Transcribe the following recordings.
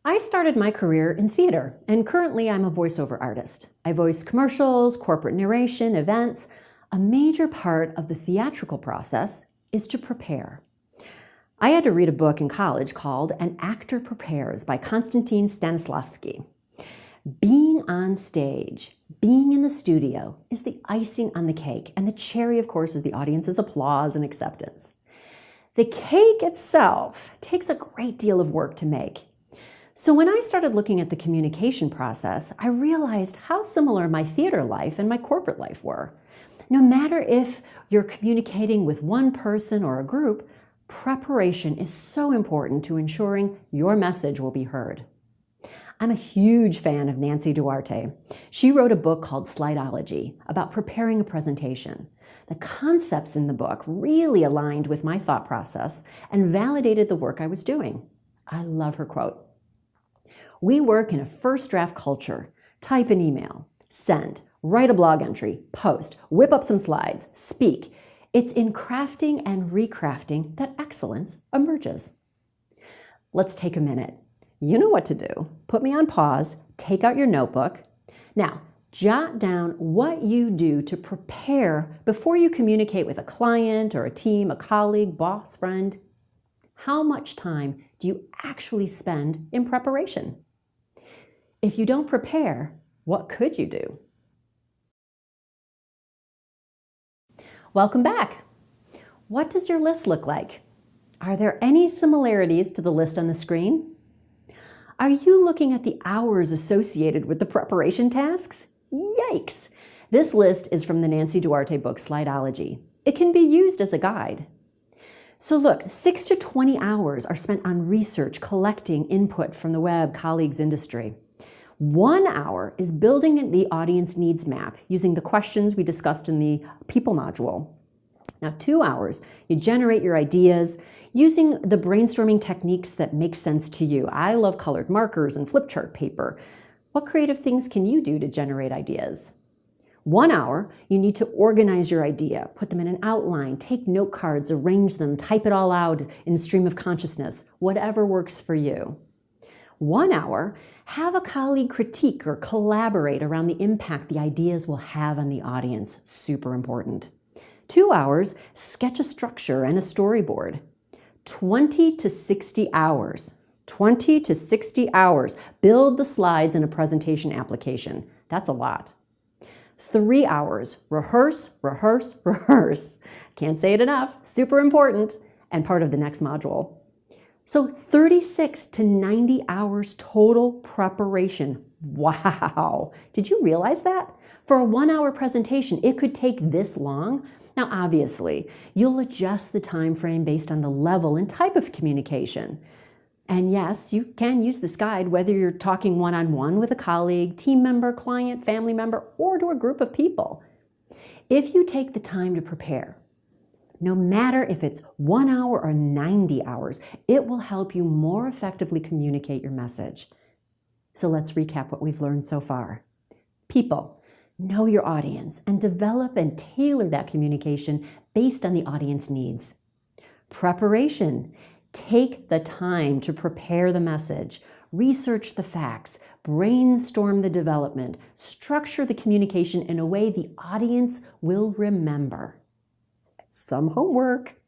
I started my career in theater, and currently I'm a voiceover artist. I voice commercials, corporate narration, events. A major part of the theatrical process is to prepare. I had to read a book in college called An Actor Prepares by Konstantin Stanislavski. Being on stage, being in the studio, is the icing on the cake, and the cherry, of course, is the audience's applause and acceptance. The cake itself takes a great deal of work to make. So when I started looking at the communication process, I realized how similar my theater life and my corporate life were. No matter if you're communicating with one person or a group, preparation is so important to ensuring your message will be heard. I'm a huge fan of Nancy Duarte. She wrote a book called Slideology about preparing a presentation. The concepts in the book really aligned with my thought process and validated the work I was doing. I love her quote. "We work in a first draft culture. Type an email, send, write a blog entry, post, whip up some slides, speak. It's in crafting and recrafting that excellence emerges." Let's take a minute. You know what to do. Put me on pause, take out your notebook. Now, jot down what you do to prepare before you communicate with a client or a team, a colleague, boss, friend. How much time do you actually spend in preparation? If you don't prepare, what could you do? Welcome back. What does your list look like? Are there any similarities to the list on the screen? Are you looking at the hours associated with the preparation tasks? Yikes! This list is from the Nancy Duarte book, Slideology. It can be used as a guide. So look, 6 to 20 hours are spent on research, collecting input from the web, colleagues, industry. 1 hour is building the audience needs map using the questions we discussed in the people module. Now, 2 hours, you generate your ideas using the brainstorming techniques that make sense to you. I love colored markers and flip chart paper. What creative things can you do to generate ideas? 1 hour, you need to organize your idea, put them in an outline, take note cards, arrange them, type it all out in stream of consciousness, whatever works for you. 1 hour, have a colleague critique or collaborate around the impact the ideas will have on the audience. Super important. 2 hours, sketch a structure and a storyboard. 20 to 60 hours. 20 to 60 hours. Build the slides in a presentation application. That's a lot. 3 hours. Rehearse, rehearse, rehearse. Can't say it enough. Super important and part of the next module. So 36 to 90 hours total preparation. Wow. Did you realize that? For a 1 hour presentation, it could take this long. Now, obviously, you'll adjust the time frame based on the level and type of communication. And yes, you can use this guide whether you're talking one-on-one with a colleague, team member, client, family member, or to a group of people. If you take the time to prepare, no matter if it's 1 hour or 90 hours, it will help you more effectively communicate your message. So let's recap what we've learned so far. People. Know your audience and develop and tailor that communication based on the audience needs. Preparation. Take the time to prepare the message, research the facts, brainstorm the development, structure the communication in a way the audience will remember. Some homework.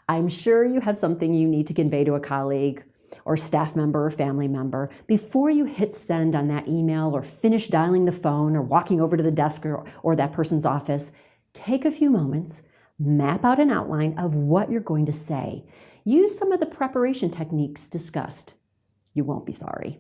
I'm sure you have something you need to convey to a colleague or staff member or family member before you hit send on that email or finish dialing the phone or walking over to the desk or that person's office. Take a few moments, map out an outline of what you're going to say. Use some of the preparation techniques discussed. You won't be sorry.